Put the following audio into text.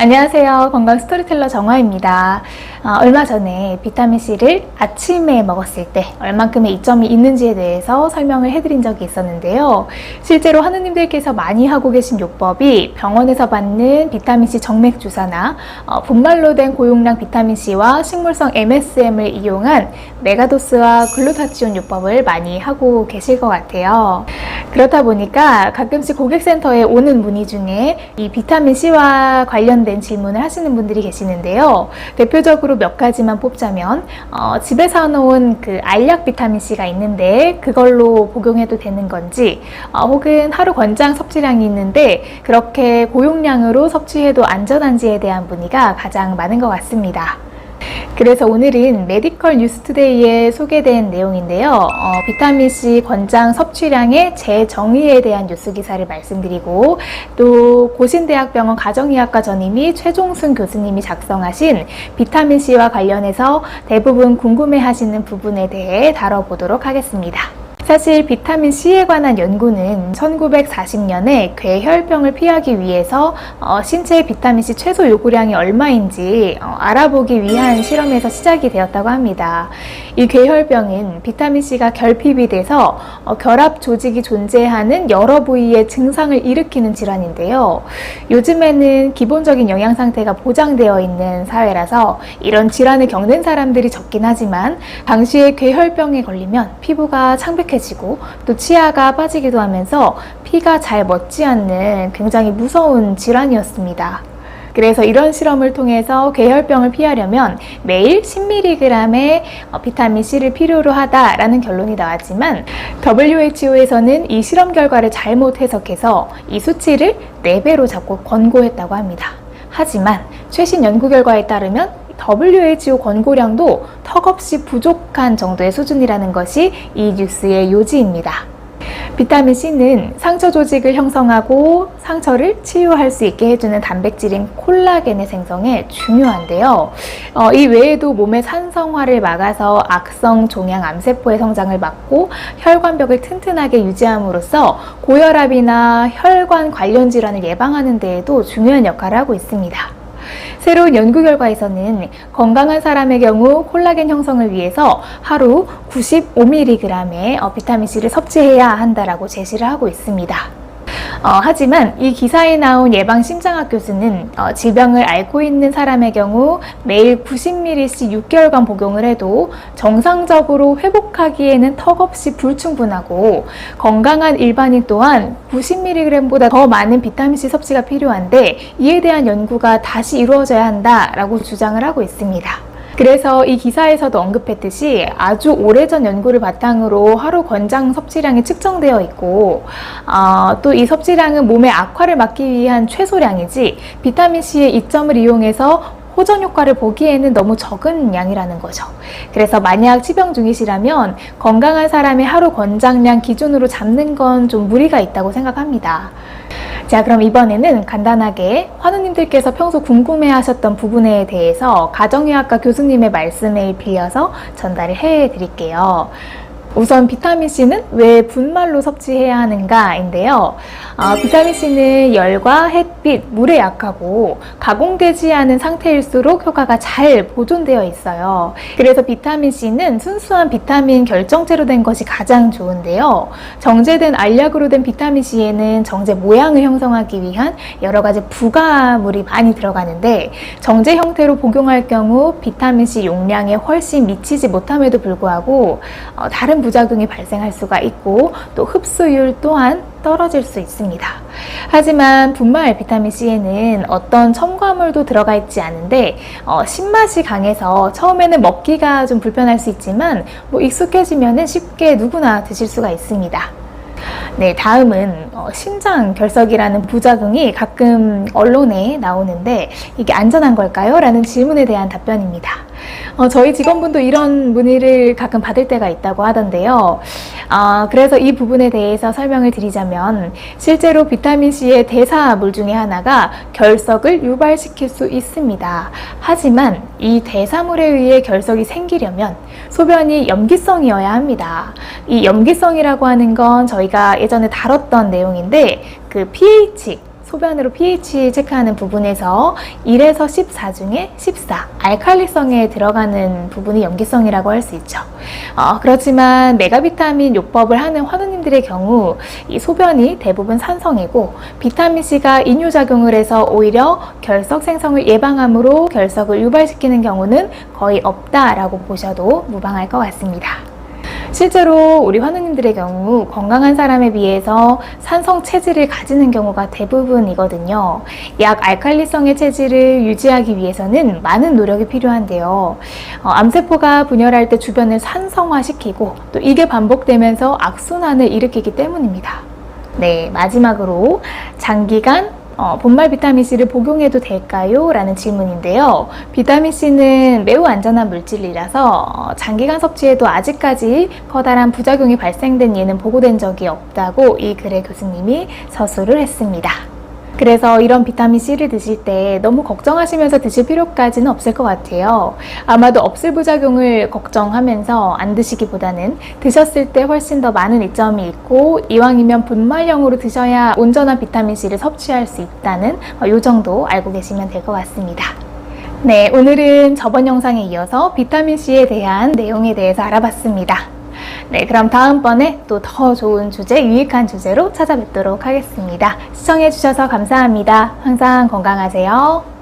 안녕하세요. 건강 스토리텔러 정화입니다. 얼마 전에 비타민C를 아침에 먹었을 때 얼만큼의 이점이 있는지에 대해서 설명을 해드린 적이 있었는데요. 실제로 하느님들께서 많이 하고 계신 요법이 병원에서 받는 비타민C 정맥 주사나 분말로 된 고용량 비타민C와 식물성 MSM을 이용한 메가도스와 글루타치온 요법을 많이 하고 계실 것 같아요. 그렇다 보니까 가끔씩 고객센터에 오는 문의 중에 이 비타민C와 관련된 질문을 하시는 분들이 계시는데요. 대표적으로 몇 가지만 뽑자면 집에 사놓은 그 알약 비타민C가 있는데 그걸로 복용해도 되는 건지, 혹은 하루 권장 섭취량이 있는데 그렇게 고용량으로 섭취해도 안전한지에 대한 문의가 가장 많은 것 같습니다. 그래서 오늘은 메디컬 뉴스투데이에 소개된 내용인데요. 비타민C 권장 섭취량의 재정의에 대한 뉴스 기사를 말씀드리고, 또 고신대학병원 가정의학과 전임의 최종순 교수님이 작성하신 비타민C와 관련해서 대부분 궁금해하시는 부분에 대해 다뤄보도록 하겠습니다. 사실 비타민C에 관한 연구는 1940년에 궤혈병을 피하기 위해서 신체의 비타민C 최소 요구량이 얼마인지 알아보기 위한 실험에서 시작이 되었다고 합니다. 이 궤혈병은 비타민C가 결핍이 돼서 결합 조직이 존재하는 여러 부위의 증상을 일으키는 질환인데요. 요즘에는 기본적인 영양 상태가 보장되어 있는 사회라서 이런 질환을 겪는 사람들이 적긴 하지만, 당시에 궤혈병에 걸리면 피부가 창백해지고 또 치아가 빠지기도 하면서 피가 잘 멎지 않는 굉장히 무서운 질환이었습니다. 그래서 이런 실험을 통해서 궤혈병을 피하려면 매일 10mg의 비타민C를 필요로 하다라는 결론이 나왔지만, WHO에서는 이 실험 결과를 잘못 해석해서 이 수치를 4배로 잡고 권고했다고 합니다. 하지만 최신 연구 결과에 따르면 WHO 권고량도 턱없이 부족한 정도의 수준이라는 것이 이 뉴스의 요지입니다. 비타민C는 상처 조직을 형성하고 상처를 치유할 수 있게 해주는 단백질인 콜라겐의 생성에 중요한데요. 이 외에도 몸의 산성화를 막아서 악성 종양 암세포의 성장을 막고 혈관벽을 튼튼하게 유지함으로써 고혈압이나 혈관 관련 질환을 예방하는 데에도 중요한 역할을 하고 있습니다. 새로운 연구 결과에서는 건강한 사람의 경우 콜라겐 형성을 위해서 하루 95mg의 비타민C를 섭취해야 한다라고 제시를 하고 있습니다. 하지만 이 기사에 나온 예방심장학 교수는 질병을 앓고 있는 사람의 경우 매일 90mg씩 6개월간 복용을 해도 정상적으로 회복하기에는 턱없이 불충분하고, 건강한 일반인 또한 90mg보다 더 많은 비타민C 섭취가 필요한데 이에 대한 연구가 다시 이루어져야 한다라고 주장을 하고 있습니다. 그래서 이 기사에서도 언급했듯이 아주 오래전 연구를 바탕으로 하루 권장 섭취량이 측정되어 있고, 또 이 섭취량은 몸의 악화를 막기 위한 최소량이지 비타민C의 이점을 이용해서 호전 효과를 보기에는 너무 적은 양이라는 거죠. 그래서 만약 치병 중이시라면 건강한 사람의 하루 권장량 기준으로 잡는 건 좀 무리가 있다고 생각합니다. 자, 그럼 이번에는 간단하게 환우님들께서 평소 궁금해하셨던 부분에 대해서 가정의학과 교수님의 말씀을 빌려서 전달을 해드릴게요. 우선 비타민C는 왜 분말로 섭취해야 하는가인데요. 비타민C는 열과 햇빛, 물에 약하고 가공되지 않은 상태일수록 효과가 잘 보존되어 있어요. 그래서 비타민C는 순수한 비타민 결정체로 된 것이 가장 좋은데요. 정제된 알약으로 된 비타민C에는 정제 모양을 형성하기 위한 여러 가지 부가물이 많이 들어가는데, 정제 형태로 복용할 경우 비타민C 용량에 훨씬 미치지 못함에도 불구하고 다른 부작용이 발생할 수가 있고, 또 흡수율 또한 떨어질 수 있습니다. 하지만 분말 비타민C에는 어떤 첨가물도 들어가 있지 않은데 신맛이 강해서 처음에는 먹기가 좀 불편할 수 있지만 익숙해지면 쉽게 누구나 드실 수가 있습니다. 네, 다음은 신장 결석이라는 부작용이 가끔 언론에 나오는데 이게 안전한 걸까요? 라는 질문에 대한 답변입니다. 저희 직원분도 이런 문의를 가끔 받을 때가 있다고 하던데요. 그래서 이 부분에 대해서 설명을 드리자면, 실제로 비타민C의 대사물 중에 하나가 결석을 유발시킬 수 있습니다. 하지만 이 대사물에 의해 결석이 생기려면 소변이 염기성이어야 합니다. 이 염기성이라고 하는 건 저희가 예전에 다뤘던 내용인데, 그 pH, 소변으로 pH 체크하는 부분에서 1에서 14 중에 14, 알칼리성에 들어가는 부분이 염기성이라고 할 수 있죠. 그렇지만 메가비타민 요법을 하는 환우님들의 경우 이 소변이 대부분 산성이고 비타민C가 이뇨작용을 해서 오히려 결석 생성을 예방하므로 결석을 유발시키는 경우는 거의 없다라고 보셔도 무방할 것 같습니다. 실제로 우리 환우님들의 경우 건강한 사람에 비해서 산성 체질을 가지는 경우가 대부분이거든요. 약 알칼리성의 체질을 유지하기 위해서는 많은 노력이 필요한데요. 암세포가 분열할 때 주변을 산성화시키고 또 이게 반복되면서 악순환을 일으키기 때문입니다. 네, 마지막으로 장기간 본말 비타민C를 복용해도 될까요? 라는 질문인데요. 비타민C는 매우 안전한 물질이라서 장기간 섭취에도 아직까지 커다란 부작용이 발생된 예는 보고된 적이 없다고 이 글의 교수님이 서술을 했습니다. 그래서 이런 비타민C를 드실 때 너무 걱정하시면서 드실 필요까지는 없을 것 같아요. 아마도 없을 부작용을 걱정하면서 안 드시기보다는 드셨을 때 훨씬 더 많은 이점이 있고 이왕이면 분말형으로 드셔야 온전한 비타민C를 섭취할 수 있다는 이 정도 알고 계시면 될 것 같습니다. 네, 오늘은 저번 영상에 이어서 비타민C에 대한 내용에 대해서 알아봤습니다. 네, 그럼 다음번에 또 더 좋은 주제, 유익한 주제로 찾아뵙도록 하겠습니다. 시청해주셔서 감사합니다. 항상 건강하세요.